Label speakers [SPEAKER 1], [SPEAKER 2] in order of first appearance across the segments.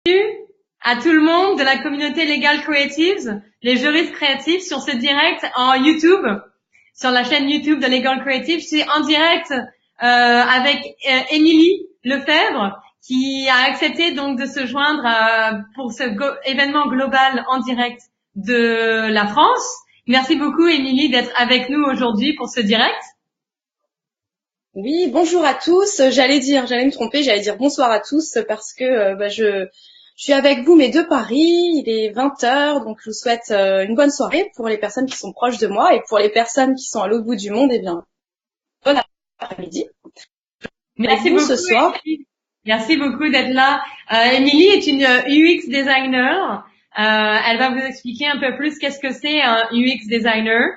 [SPEAKER 1] À tout le monde de la communauté Legal Creatives, les juristes créatifs sur ce direct en YouTube, sur la chaîne YouTube de Legal Creatives. Je suis en direct avec Émilie Lefebvre qui a accepté donc de se joindre pour ce événement global en direct de la France. Merci beaucoup Émilie d'être avec nous aujourd'hui pour ce direct.
[SPEAKER 2] Oui, bonjour à tous. J'allais me tromper, j'allais dire bonsoir à tous parce que je suis avec vous, mais de Paris. Il est 20 heures, donc je vous souhaite une bonne soirée pour les personnes qui sont proches de moi et pour les personnes qui sont à l'autre bout du monde, eh bien, bon après-midi.
[SPEAKER 1] Merci beaucoup
[SPEAKER 2] Ce soir.
[SPEAKER 1] Émilie. Merci beaucoup d'être là. Émilie est une UX designer. Elle va vous expliquer un peu plus qu'est-ce que c'est un UX designer.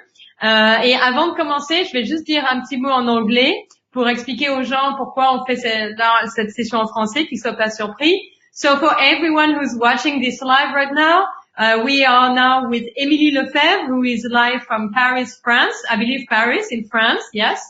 [SPEAKER 1] Et avant de commencer, je vais juste dire un petit mot en anglais pour expliquer aux gens pourquoi on fait cette session en français, qu'ils soient pas surpris. So for everyone who's watching this live right now, we are now with Émilie Lefebvre, who is live from Paris, France. I believe Paris in France, yes.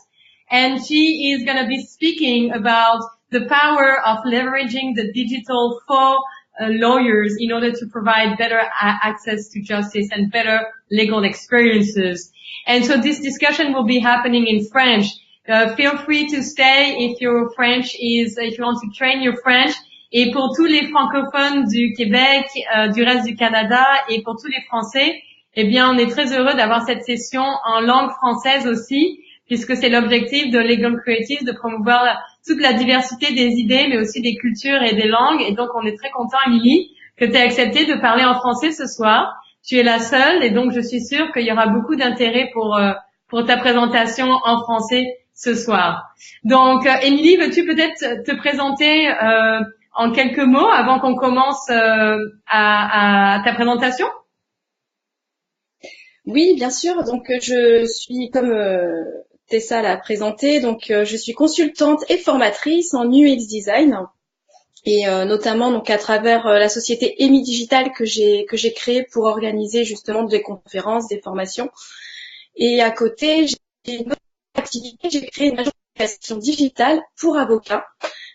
[SPEAKER 1] And she is going to be speaking about the power of leveraging the digital for lawyers in order to provide better access to justice and better legal experiences. And so this discussion will be happening in French. Feel free to stay if you want to train your French. Et pour tous les francophones du Québec, du reste du Canada et pour tous les Français, eh bien, on est très heureux d'avoir cette session en langue française aussi, puisque c'est l'objectif de Legal Creatives de promouvoir toute la diversité des idées, mais aussi des cultures et des langues. Et donc, on est très content, Émilie, que tu aies accepté de parler en français ce soir. Tu es la seule, et donc je suis sûre qu'il y aura beaucoup d'intérêt pour ta présentation en français ce soir. Donc, Émilie, veux-tu peut-être te présenter en quelques mots avant qu'on commence à ta présentation?
[SPEAKER 2] Oui, bien sûr. Donc, je suis comme Tessa l'a présenté. Donc, je suis consultante et formatrice en UX design. Et notamment donc à travers la société EMI Digital que j'ai créée pour organiser justement des conférences, des formations. Et à côté, j'ai une autre activité, j'ai créé une agence de communication digitale pour avocats,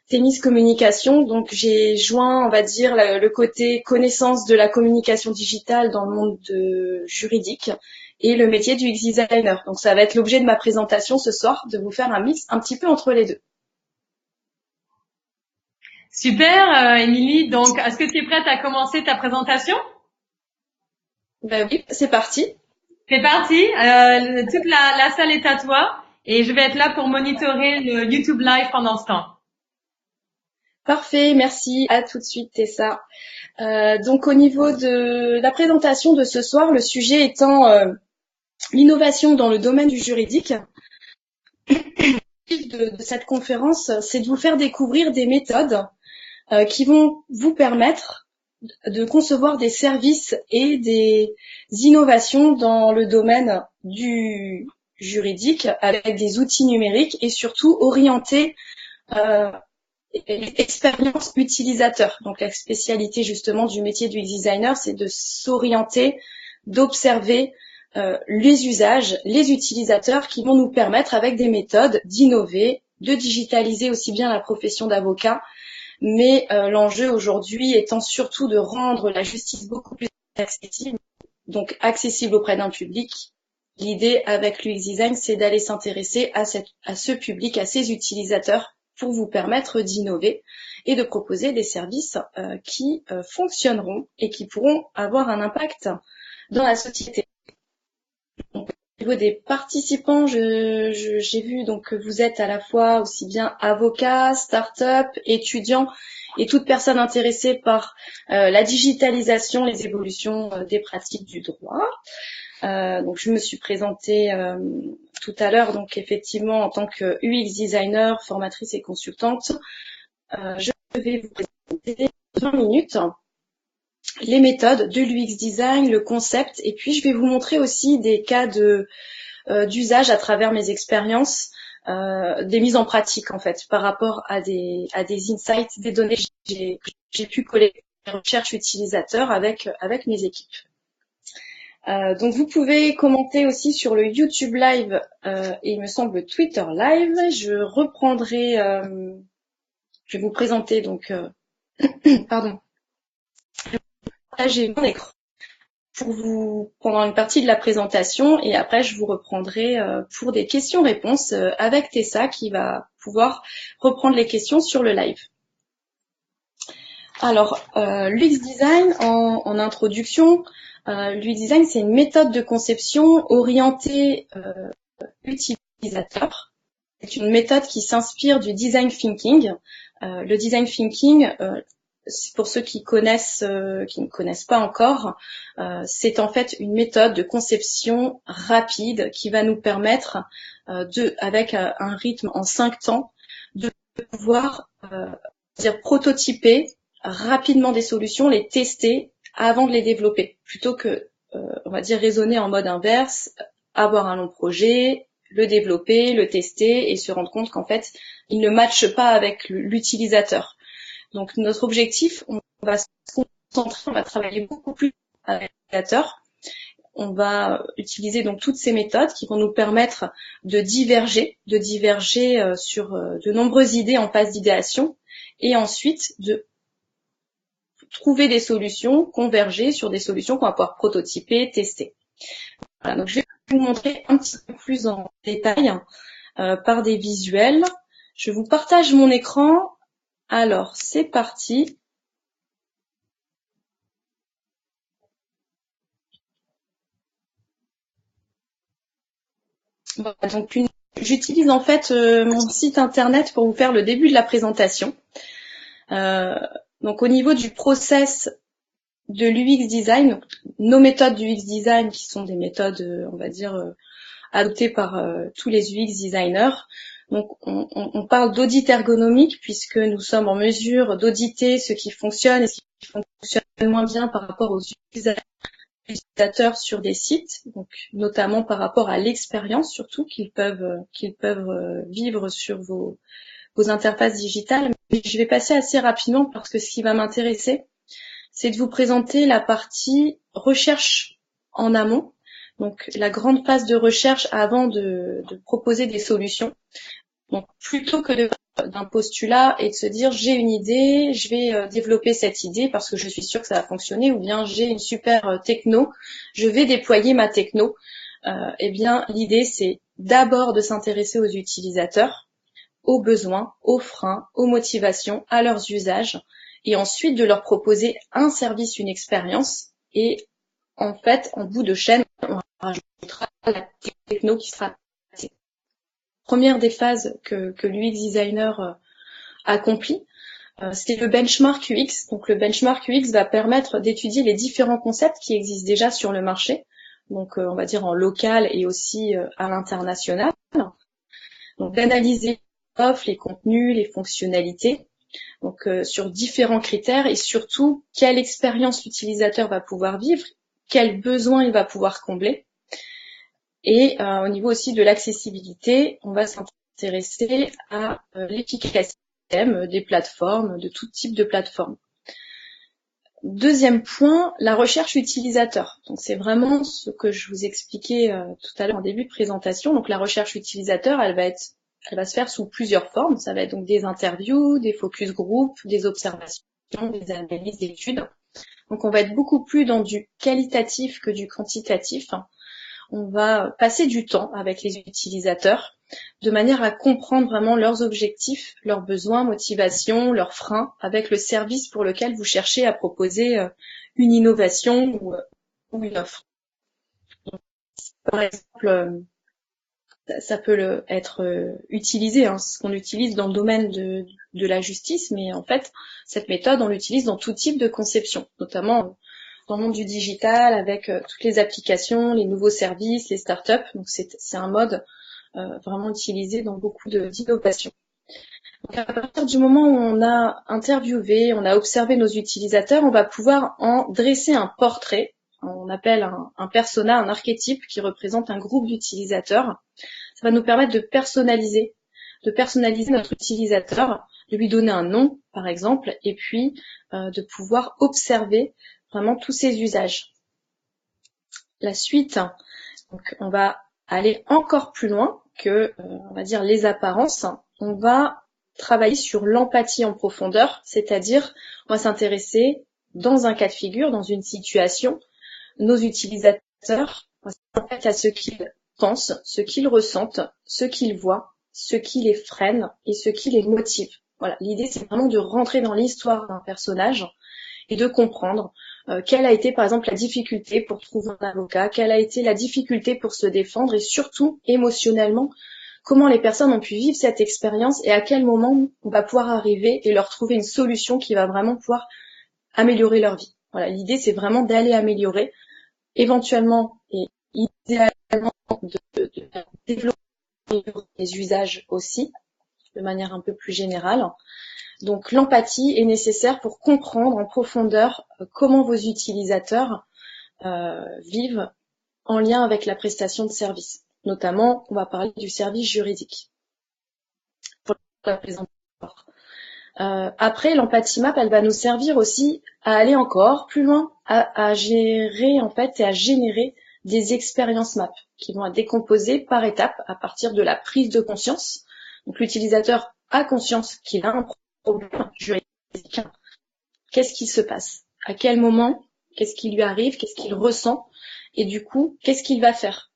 [SPEAKER 2] Thémis Communication. Donc j'ai joint, on va dire, le côté connaissance de la communication digitale dans le monde juridique et le métier du UX designer. Donc ça va être l'objet de ma présentation ce soir, de vous faire un mix un petit peu entre les deux.
[SPEAKER 1] Super, Émilie. Donc, est-ce que tu es prête à commencer ta présentation?
[SPEAKER 2] Ben oui, c'est parti.
[SPEAKER 1] C'est parti. Toute la salle est à toi et je vais être là pour monitorer le YouTube Live pendant ce temps.
[SPEAKER 2] Parfait, merci. À tout de suite, Tessa. Donc au niveau de la présentation de ce soir, le sujet étant l'innovation dans le domaine du juridique. De cette conférence, c'est de vous faire découvrir des méthodes qui vont vous permettre de concevoir des services et des innovations dans le domaine du juridique avec des outils numériques et surtout orientés expérience utilisateur. Donc la spécialité justement du métier du designer, c'est de s'orienter, d'observer les usages, les utilisateurs qui vont nous permettre avec des méthodes d'innover, de digitaliser aussi bien la profession d'avocat, mais l'enjeu aujourd'hui étant surtout de rendre la justice beaucoup plus accessible, donc accessible auprès d'un public. L'idée avec l'UX Design, c'est d'aller s'intéresser à ce public, à ces utilisateurs, pour vous permettre d'innover et de proposer des services qui fonctionneront et qui pourront avoir un impact dans la société. Donc, au niveau des participants, j'ai vu donc que vous êtes à la fois aussi bien avocats, start-up, étudiants et toute personne intéressée par la digitalisation, les évolutions des pratiques du droit. Donc je me suis présentée tout à l'heure, donc effectivement en tant que UX designer, formatrice et consultante. Je vais vous présenter 20 minutes les méthodes de l'UX design, le concept, et puis je vais vous montrer aussi des cas d'usage à travers mes expériences, des mises en pratique en fait, par rapport à des insights, des données que j'ai pu collecter en recherche utilisateur avec mes équipes. Donc vous pouvez commenter aussi sur le YouTube Live et il me semble Twitter Live. Je reprendrai, je vais vous présenter donc, pardon, Partager mon écran pour vous pendant une partie de la présentation et après je vous reprendrai pour des questions-réponses avec Tessa qui va pouvoir reprendre les questions sur le live. Alors, l'UX Design, en introduction, l'UX Design, c'est une méthode de conception orientée utilisateur. C'est une méthode qui s'inspire du design thinking. Le design thinking, pour ceux qui ne connaissent pas encore, c'est en fait une méthode de conception rapide qui va nous permettre, avec un rythme en 5 temps, de pouvoir prototyper rapidement des solutions, les tester avant de les développer, plutôt que, on va dire, raisonner en mode inverse, avoir un long projet, le développer, le tester et se rendre compte qu'en fait, il ne matche pas avec l'utilisateur. Donc notre objectif, on va se concentrer, on va travailler beaucoup plus avec l'utilisateur. On va utiliser donc toutes ces méthodes qui vont nous permettre de diverger sur de nombreuses idées en phase d'idéation et ensuite de trouver des solutions, converger sur des solutions qu'on va pouvoir prototyper, tester. Voilà, donc je vais vous montrer un petit peu plus en détail par des visuels. Je vous partage mon écran. Alors, c'est parti. Voilà, donc j'utilise en fait mon site internet pour vous faire le début de la présentation. Donc au niveau du process de l'UX design, donc, nos méthodes du UX design qui sont des méthodes, on va dire, adoptées par tous les UX designers. Donc on parle d'audit ergonomique puisque nous sommes en mesure d'auditer ce qui fonctionne et ce qui fonctionne moins bien par rapport aux utilisateurs sur des sites, donc notamment par rapport à l'expérience surtout qu'ils peuvent vivre sur vos interfaces digitales. Mais je vais passer assez rapidement parce que ce qui va m'intéresser, c'est de vous présenter la partie recherche en amont, donc la grande phase de recherche avant de proposer des solutions. Donc plutôt que d'un postulat et de se dire j'ai une idée, je vais développer cette idée parce que je suis sûre que ça va fonctionner, ou bien j'ai une super techno, je vais déployer ma techno. Eh bien l'idée c'est d'abord de s'intéresser aux utilisateurs, aux besoins, aux freins, aux motivations, à leurs usages, et ensuite de leur proposer un service, une expérience, et en fait, en bout de chaîne, on rajoutera la techno qui sera première des phases que l'UX designer accomplit, c'est le benchmark UX. Donc le benchmark UX va permettre d'étudier les différents concepts qui existent déjà sur le marché, donc on va dire en local et aussi à l'international. Donc d'analyser l'offre, les contenus, les fonctionnalités, donc sur différents critères et surtout quelle expérience l'utilisateur va pouvoir vivre, quels besoins il va pouvoir combler. Et au niveau aussi de l'accessibilité, on va s'intéresser à l'efficacité des plateformes, de tout type de plateformes. Deuxième point, la recherche utilisateur. Donc c'est vraiment ce que je vous expliquais tout à l'heure en début de présentation. Donc la recherche utilisateur, elle va se faire sous plusieurs formes. Ça va être donc des interviews, des focus group, des observations, des analyses d'études. Donc on va être beaucoup plus dans du qualitatif que du quantitatif. On va passer du temps avec les utilisateurs de manière à comprendre vraiment leurs objectifs, leurs besoins, motivations, leurs freins avec le service pour lequel vous cherchez à proposer une innovation ou une offre. Donc, par exemple, ça peut être utilisé, ce qu'on utilise dans le domaine de la justice, mais en fait, cette méthode, on l'utilise dans tout type de conception, notamment dans le monde du digital, avec toutes les applications, les nouveaux services, les startups. Donc c'est un mode vraiment utilisé dans beaucoup d'innovations. Donc à partir du moment où on a interviewé, on a observé nos utilisateurs, on va pouvoir en dresser un portrait. On appelle un persona, un archétype qui représente un groupe d'utilisateurs. Ça va nous permettre de personnaliser notre utilisateur, de lui donner un nom, par exemple, et puis de pouvoir observer vraiment tous ces usages. La suite, donc on va aller encore plus loin que, on va dire, les apparences. On va travailler sur l'empathie en profondeur, c'est-à-dire on va s'intéresser dans un cas de figure, dans une situation, nos utilisateurs s'arrêtent à ce qu'ils pensent, ce qu'ils ressentent, ce qu'ils voient, ce qui les freine et ce qui les motive. Voilà, l'idée c'est vraiment de rentrer dans l'histoire d'un personnage et de comprendre quelle a été par exemple la difficulté pour trouver un avocat, quelle a été la difficulté pour se défendre et surtout émotionnellement comment les personnes ont pu vivre cette expérience et à quel moment on va pouvoir arriver et leur trouver une solution qui va vraiment pouvoir améliorer leur vie. Voilà, l'idée c'est vraiment d'aller améliorer, éventuellement et idéalement de développer les usages aussi, de manière un peu plus générale. Donc l'empathie est nécessaire pour comprendre en profondeur comment vos utilisateurs vivent en lien avec la prestation de service. Notamment, on va parler du service juridique. Pour la présenter. Après, l'empathie map, elle va nous servir aussi à aller encore plus loin, à gérer en fait et à générer des expériences map qui vont être décomposées par étapes à partir de la prise de conscience. Donc l'utilisateur a conscience qu'il a un problème juridique. Qu'est-ce qui se passe? À quel moment? Qu'est-ce qui lui arrive? Qu'est-ce qu'il ressent? Et du coup, qu'est-ce qu'il va faire?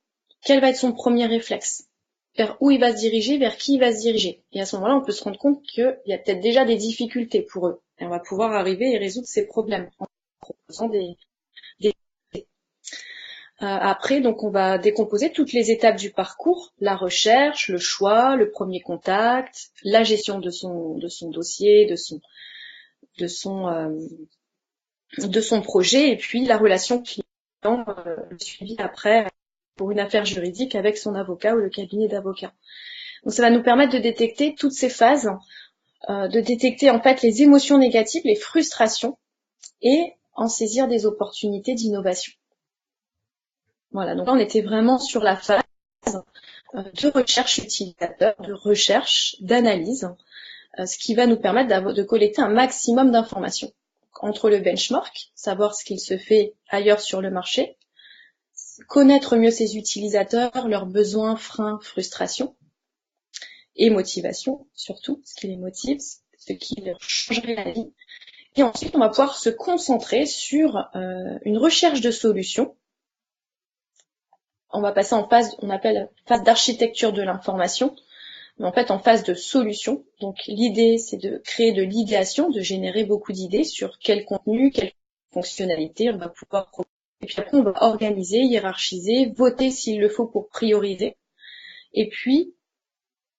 [SPEAKER 2] Quel va être son premier réflexe? Vers où il va se diriger, vers qui il va se diriger. Et à ce moment-là, on peut se rendre compte qu'il y a peut-être déjà des difficultés pour eux. Et on va pouvoir arriver et résoudre ces problèmes en proposant des... Après, donc, on va décomposer toutes les étapes du parcours, la recherche, le choix, le premier contact, la gestion de son dossier, de son projet, et puis la relation client, le suivi après pour une affaire juridique avec son avocat ou le cabinet d'avocats. Donc ça va nous permettre de détecter toutes ces phases, de détecter en fait les émotions négatives, les frustrations, et en saisir des opportunités d'innovation. Voilà, donc là on était vraiment sur la phase de recherche utilisateur, de recherche, d'analyse, ce qui va nous permettre de collecter un maximum d'informations. Entre le benchmark, savoir ce qu'il se fait ailleurs sur le marché, connaître mieux ses utilisateurs, leurs besoins, freins, frustrations et motivation, surtout, ce qui les motive, ce qui leur changerait la vie. Et ensuite, on va pouvoir se concentrer sur une recherche de solutions. On va passer en phase, on appelle phase d'architecture de l'information, mais en fait en phase de solution. Donc l'idée, c'est de créer de l'idéation, de générer beaucoup d'idées sur quel contenu, quelle fonctionnalité on va pouvoir proposer. Et puis après, on va organiser, hiérarchiser, voter s'il le faut pour prioriser. Et puis,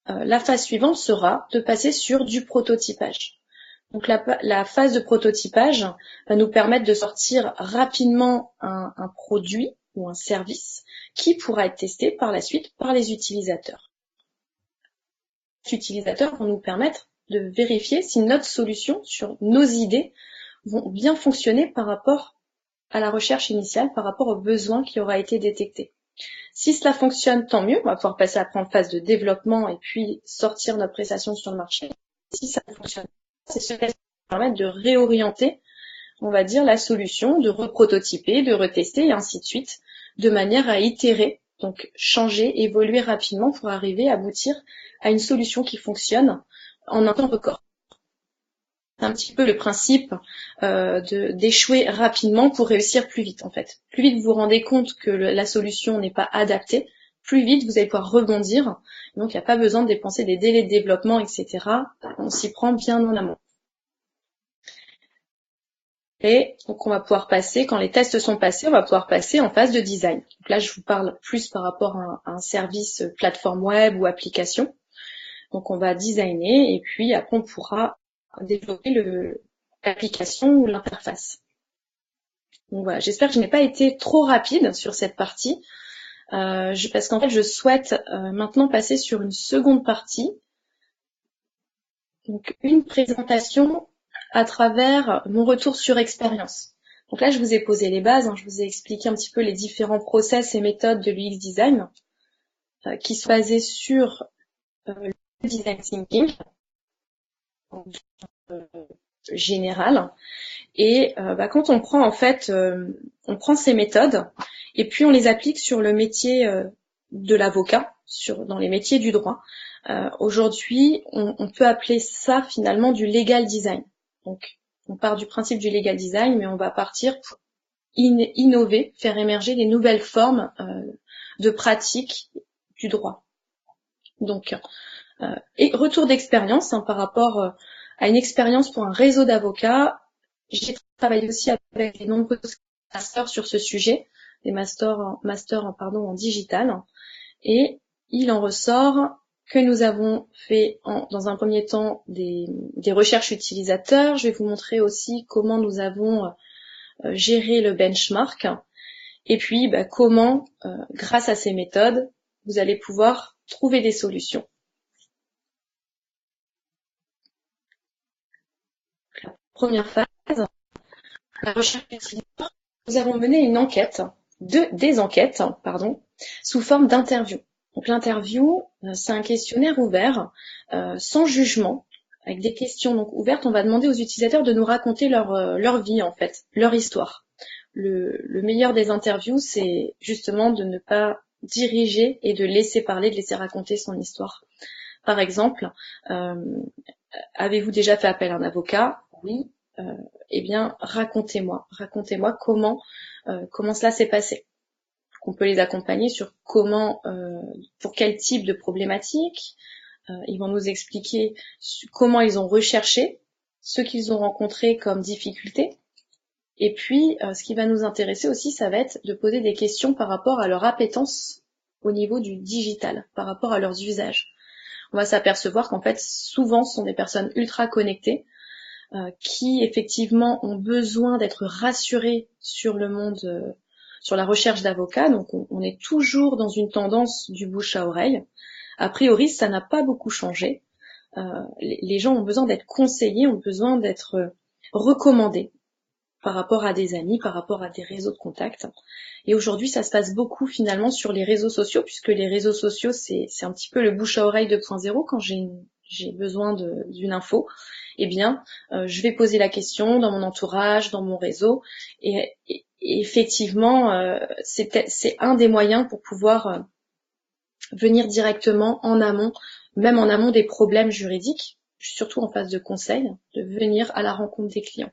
[SPEAKER 2] la phase suivante sera de passer sur du prototypage. Donc la phase de prototypage va nous permettre de sortir rapidement un produit ou un service qui pourra être testé par la suite par les utilisateurs. Les utilisateurs vont nous permettre de vérifier si notre solution sur nos idées vont bien fonctionner par rapport à la recherche initiale, par rapport aux besoins qui aura été détecté. Si cela fonctionne, tant mieux, on va pouvoir passer après en phase de développement et puis sortir notre prestation sur le marché. Si ça ne fonctionne pas, c'est ce qui va permettre de réorienter, on va dire, la solution, de reprototyper, de retester et ainsi de suite, de manière à itérer, donc changer, évoluer rapidement pour arriver à aboutir à une solution qui fonctionne en un temps record. C'est un petit peu le principe d'échouer rapidement pour réussir plus vite en fait. Plus vite vous vous rendez compte que la solution n'est pas adaptée, plus vite vous allez pouvoir rebondir. Donc il n'y a pas besoin de dépenser des délais de développement, etc. On s'y prend bien en amont. Et donc on va pouvoir passer, quand les tests sont passés, on va pouvoir passer en phase de design. Donc là je vous parle plus par rapport à un service plateforme web ou application. Donc on va designer et puis après on pourra développer l'application ou l'interface. Donc voilà, j'espère que je n'ai pas été trop rapide sur cette partie, parce qu'en fait je souhaite maintenant passer sur une seconde partie, donc une présentation à travers mon retour sur expérience. Donc là je vous ai posé les bases, je vous ai expliqué un petit peu les différents process et méthodes de l'UX design qui sont basés sur le design thinking général. Et quand on prend en fait, on prend ces méthodes et puis on les applique sur le métier de l'avocat, dans les métiers du droit. Aujourd'hui, on peut appeler ça finalement du legal design. Donc On part du principe du legal design, mais on va partir pour innover, faire émerger des nouvelles formes de pratique du droit. Donc, et retour d'expérience par rapport à une expérience pour un réseau d'avocats. J'ai travaillé aussi avec de nombreux masters sur ce sujet, des masters en digital, et il en ressort que nous avons fait dans un premier temps des recherches utilisateurs. Je vais vous montrer aussi comment nous avons géré le benchmark, et puis comment, grâce à ces méthodes, vous allez pouvoir trouver des solutions. La première phase, la recherche utilisateur, nous avons mené une enquête, des enquêtes, sous forme d'interview. Donc l'interview, c'est un questionnaire ouvert, sans jugement, avec des questions donc ouvertes. On va demander aux utilisateurs de nous raconter leur vie en fait, leur histoire. Le meilleur des interviews, c'est justement de ne pas diriger et de laisser parler, de laisser raconter son histoire. Par exemple, avez-vous déjà fait appel à un avocat? Oui. Eh bien, racontez-moi comment cela s'est passé. On peut les accompagner sur pour quel type de problématique. Ils vont nous expliquer comment ils ont recherché, ce qu'ils ont rencontré comme difficultés. Et puis, ce qui va nous intéresser aussi, ça va être de poser des questions par rapport à leur appétence au niveau du digital, par rapport à leurs usages. On va s'apercevoir qu'en fait, souvent, ce sont des personnes ultra connectées, qui effectivement ont besoin d'être rassurés sur le monde, sur la recherche d'avocats. Donc on est toujours dans une tendance du bouche à oreille. A priori, ça n'a pas beaucoup changé. Les gens ont besoin d'être conseillés, ont besoin d'être recommandés par rapport à des amis, par rapport à des réseaux de contacts. Et aujourd'hui, ça se passe beaucoup finalement sur les réseaux sociaux, puisque les réseaux sociaux, c'est un petit peu le bouche à oreille 2.0. Quand j'ai besoin d'une info, eh bien, je vais poser la question dans mon entourage, dans mon réseau, et effectivement, c'est un des moyens pour pouvoir venir directement en amont, même en amont des problèmes juridiques, surtout en phase de conseil, de venir à la rencontre des clients.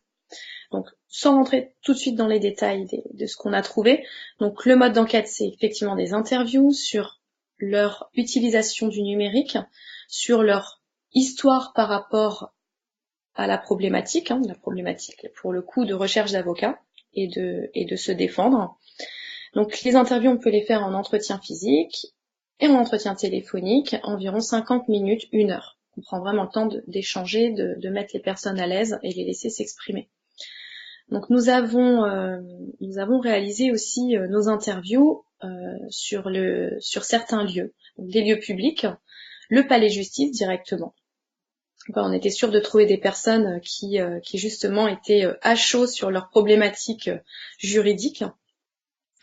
[SPEAKER 2] Donc, sans rentrer tout de suite dans les détails de ce qu'on a trouvé, donc le mode d'enquête, c'est effectivement des interviews sur leur utilisation du numérique, sur leur histoire par rapport à la problématique pour le coup de recherche d'avocats et de se défendre. Donc les interviews, on peut les faire en entretien physique et en entretien téléphonique, environ 50 minutes, 1 heure. On prend vraiment le temps d'échanger, de mettre les personnes à l'aise et les laisser s'exprimer. Donc nous avons réalisé aussi nos interviews sur certains lieux, donc des lieux publics, le palais de justice directement. On était sûr de trouver des personnes qui justement étaient à chaud sur leurs problématiques juridiques.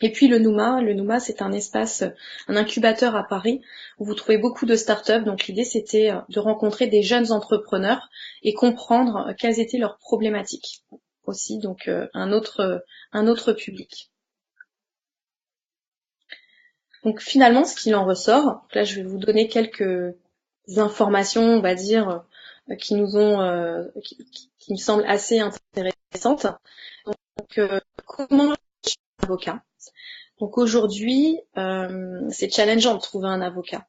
[SPEAKER 2] Et puis le Nouma, c'est un espace, un incubateur à Paris où vous trouvez beaucoup de startups. Donc l'idée, c'était de rencontrer des jeunes entrepreneurs et comprendre quelles étaient leurs problématiques aussi. Donc un autre public. Donc finalement, ce qu'il en ressort, là je vais vous donner quelques informations, on va dire, qui nous me semblent assez intéressantes. Donc comment un avocat? Donc aujourd'hui, c'est challengeant de trouver un avocat.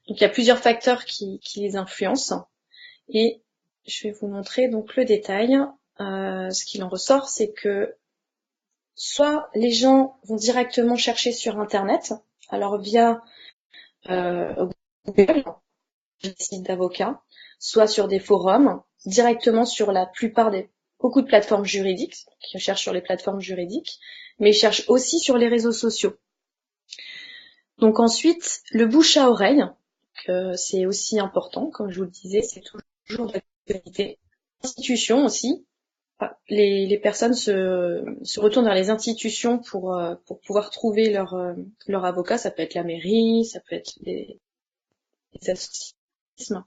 [SPEAKER 2] Donc il y a plusieurs facteurs qui les influencent. Et je vais vous montrer donc le détail. Ce qu'il en ressort, c'est que soit les gens vont directement chercher sur Internet, alors via Google, des sites d'avocats, soit sur des forums, directement sur beaucoup de plateformes juridiques, qui cherchent sur les plateformes juridiques, mais ils cherchent aussi sur les réseaux sociaux. Donc ensuite, le bouche à oreille, c'est aussi important, comme je vous le disais, c'est toujours d'actualité. Institutions aussi, les personnes se retournent vers les institutions pour pouvoir trouver leur avocat. Ça peut être la mairie, ça peut être des associations.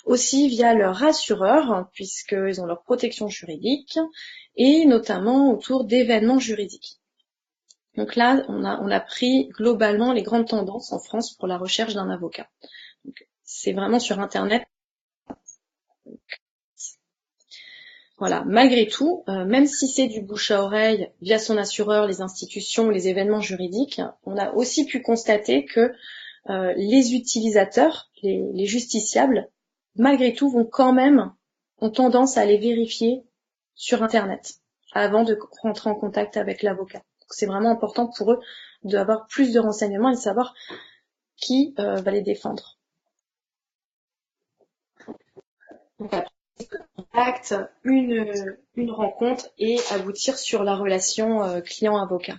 [SPEAKER 2] Aussi via leur assureur, puisqu'ils ont leur protection juridique, et notamment autour d'événements juridiques. Donc là, on a pris globalement les grandes tendances en France pour la recherche d'un avocat. Donc, c'est vraiment sur Internet. Voilà, malgré tout, même si c'est du bouche à oreille via son assureur, les institutions, les événements juridiques, on a aussi pu constater que les utilisateurs, les justiciables, malgré tout, ont tendance à aller vérifier sur Internet avant de rentrer en contact avec l'avocat. Donc c'est vraiment important pour eux d'avoir plus de renseignements et de savoir qui va les défendre. Donc après, contact, une rencontre et aboutir sur la relation client-avocat.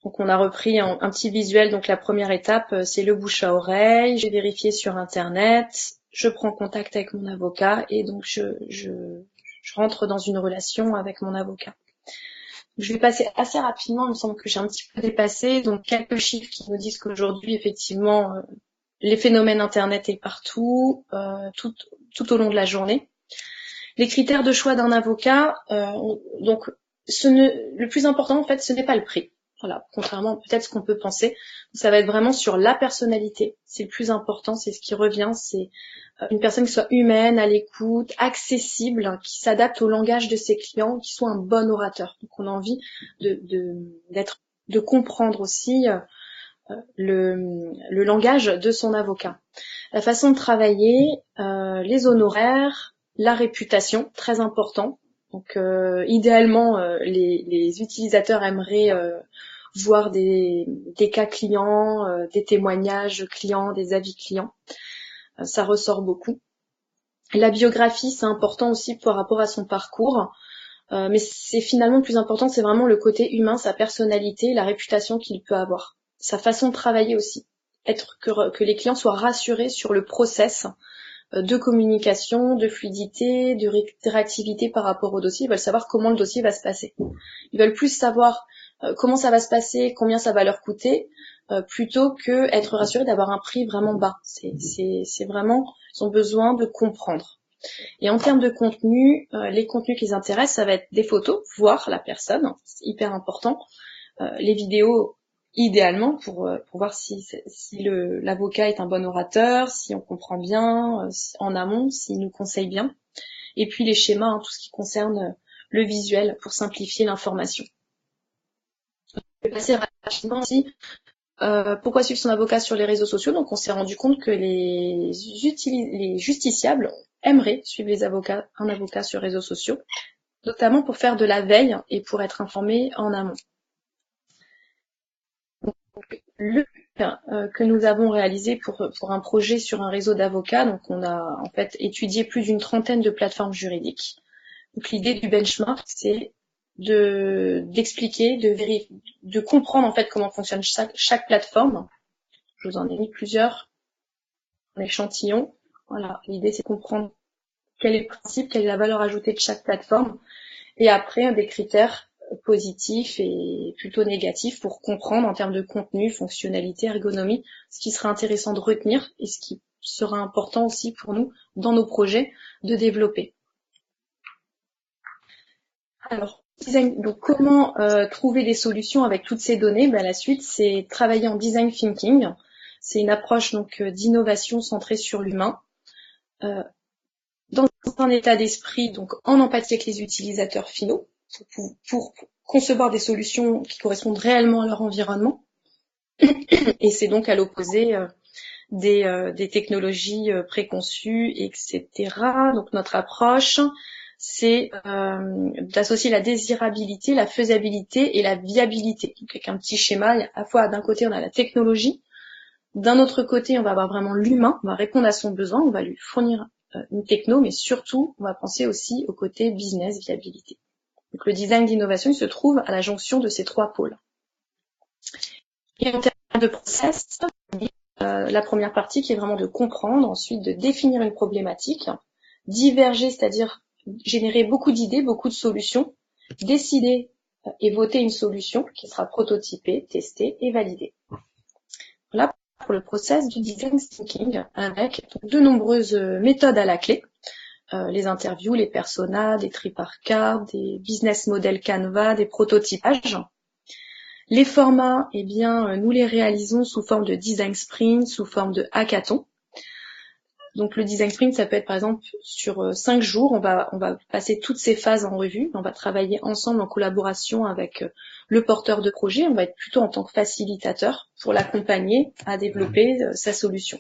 [SPEAKER 2] Donc on a repris un petit visuel. Donc la première étape, c'est le bouche à oreille. J'ai vérifié sur Internet, je prends contact avec mon avocat et donc je rentre dans une relation avec mon avocat. Je vais passer assez rapidement, il me semble que j'ai un petit peu dépassé. Donc quelques chiffres qui nous disent qu'aujourd'hui, effectivement, les phénomènes Internet est partout, tout au long de la journée. Les critères de choix d'un avocat, donc le plus important en fait, ce n'est pas le prix. Voilà, contrairement peut-être ce qu'on peut penser, ça va être vraiment sur la personnalité. C'est le plus important, c'est ce qui revient, c'est une personne qui soit humaine, à l'écoute, accessible, qui s'adapte au langage de ses clients, qui soit un bon orateur. Donc on a envie de comprendre aussi le langage de son avocat. La façon de travailler, les honoraires, la réputation, très important. Donc idéalement, les utilisateurs aimeraient voir des cas clients, des témoignages clients, des avis clients. Ça ressort beaucoup. La biographie, c'est important aussi par rapport à son parcours. Mais c'est finalement le plus important, c'est vraiment le côté humain, sa personnalité, la réputation qu'il peut avoir. Sa façon de travailler aussi. Que les clients soient rassurés sur le process de communication, de fluidité, de réactivité par rapport au dossier. Ils veulent savoir comment le dossier va se passer. Ils veulent plus savoir comment ça va se passer, combien ça va leur coûter, plutôt que être rassurés d'avoir un prix vraiment bas. C'est vraiment, ils ont besoin de comprendre. Et en termes de contenu, les contenus qui les intéressent, ça va être des photos, voir la personne, c'est hyper important. Les vidéos, idéalement, pour voir si l'avocat est un bon orateur, si on comprend bien en amont, s'il nous conseille bien. Et puis les schémas, tout ce qui concerne le visuel pour simplifier l'information. Je vais passer rapidement aussi. Pourquoi suivre son avocat sur les réseaux sociaux? Donc on s'est rendu compte que les justiciables aimeraient suivre un avocat sur les réseaux sociaux, notamment pour faire de la veille et pour être informés en amont. Donc, le que nous avons réalisé pour un projet sur un réseau d'avocats, donc on a en fait étudié plus d'une trentaine de plateformes juridiques. Donc l'idée du benchmark, c'est d'expliquer, de comprendre en fait comment fonctionne chaque plateforme. Je vous en ai mis plusieurs en échantillon. Voilà, l'idée c'est de comprendre quel est le principe, quelle est la valeur ajoutée de chaque plateforme, et après des critères positifs et plutôt négatifs pour comprendre en termes de contenu, fonctionnalité, ergonomie, ce qui sera intéressant de retenir et ce qui sera important aussi pour nous dans nos projets de développer. Alors, donc comment trouver des solutions avec toutes ces données? La suite, c'est travailler en design thinking. C'est une approche donc d'innovation centrée sur l'humain, dans un état d'esprit, donc en empathie avec les utilisateurs finaux, pour concevoir des solutions qui correspondent réellement à leur environnement. Et c'est donc à l'opposé des technologies préconçues, etc. Donc notre approche, c'est d'associer la désirabilité, la faisabilité et la viabilité. Donc avec un petit schéma, à la fois d'un côté on a la technologie, d'un autre côté on va avoir vraiment l'humain, on va répondre à son besoin, on va lui fournir une techno, mais surtout on va penser aussi au côté business, viabilité. Donc le design d'innovation, il se trouve à la jonction de ces trois pôles. Et en termes de process, la première partie qui est vraiment de comprendre, ensuite de définir une problématique, diverger, c'est-à-dire générer beaucoup d'idées, beaucoup de solutions, décider et voter une solution qui sera prototypée, testée et validée. Voilà pour le process du design thinking avec de nombreuses méthodes à la clé. Les interviews, les personas, des triparcards, des business model Canva, des prototypages. Les formats, nous les réalisons sous forme de design sprint, sous forme de hackathon. Donc le design sprint, ça peut être par exemple sur 5 jours, on va passer toutes ces phases en revue, on va travailler ensemble en collaboration avec le porteur de projet, on va être plutôt en tant que facilitateur pour l'accompagner à développer sa solution.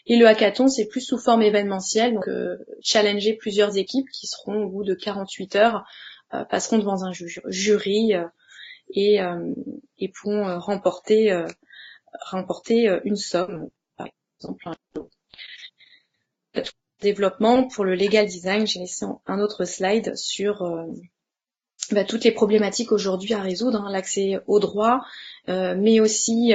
[SPEAKER 2] Et le hackathon, c'est plus sous forme événementielle, donc challenger plusieurs équipes qui seront au bout de 48 heures, passeront devant un jury et pourront remporter une somme, par exemple un développement. Pour le legal design, j'ai laissé un autre slide sur toutes les problématiques aujourd'hui à résoudre, l'accès au droit, mais aussi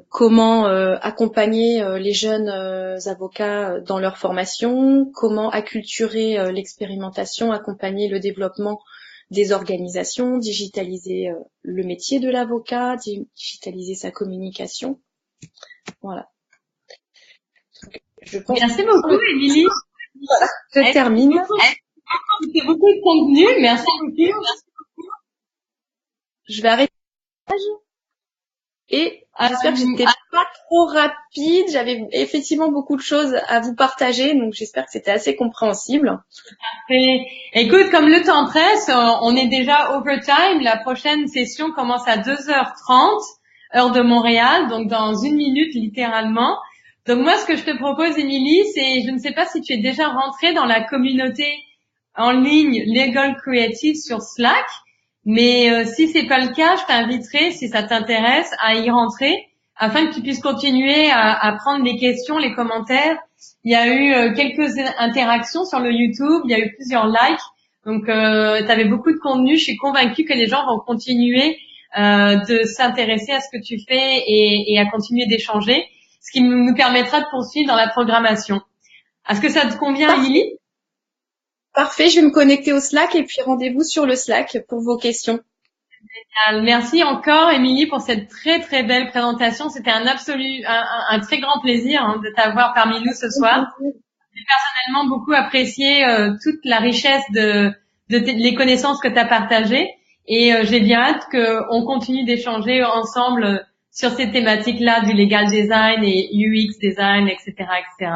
[SPEAKER 2] comment accompagner les jeunes avocats dans leur formation, comment acculturer l'expérimentation, accompagner le développement des organisations, digitaliser le métier de l'avocat, digitaliser sa communication. Voilà.
[SPEAKER 1] Je pense Merci beaucoup, Émilie.
[SPEAKER 2] Voilà, je termine.
[SPEAKER 1] C'était beaucoup de contenu. Merci beaucoup.
[SPEAKER 2] Je vais arrêter. Et j'espère que j'étais pas trop rapide. J'avais effectivement beaucoup de choses à vous partager, donc j'espère que c'était assez compréhensible.
[SPEAKER 1] Parfait. Écoute, comme le temps presse, on est déjà overtime. La prochaine session commence à 2h30, heure de Montréal, donc dans 1 minute littéralement. Donc moi, ce que je te propose, Émilie, c'est, je ne sais pas si tu es déjà rentrée dans la communauté en ligne Legal Creative sur Slack, mais si c'est pas le cas, je t'inviterai, si ça t'intéresse, à y rentrer afin que tu puisses continuer à prendre les questions, les commentaires. Il y a eu quelques interactions sur le YouTube, il y a eu plusieurs likes, donc tu avais beaucoup de contenu. Je suis convaincue que les gens vont continuer de s'intéresser à ce que tu fais et à continuer d'échanger, ce qui nous permettra de poursuivre dans la programmation. Est-ce que ça te convient, Émilie?
[SPEAKER 2] Parfait, je vais me connecter au Slack et puis rendez-vous sur le Slack pour vos questions.
[SPEAKER 1] Merci encore, Émilie, pour cette très très belle présentation. C'était un très grand plaisir de t'avoir parmi nous ce soir. J'ai personnellement beaucoup apprécié toute la richesse de les connaissances que tu as partagées et j'ai bien hâte qu'on continue d'échanger ensemble sur ces thématiques-là du legal design et UX design, etc., etc.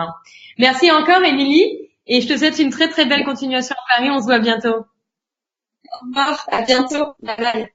[SPEAKER 1] Merci encore, Émilie, et je te souhaite une très très belle continuation à Paris. On se voit bientôt.
[SPEAKER 2] Au revoir, à bientôt. Bye bye.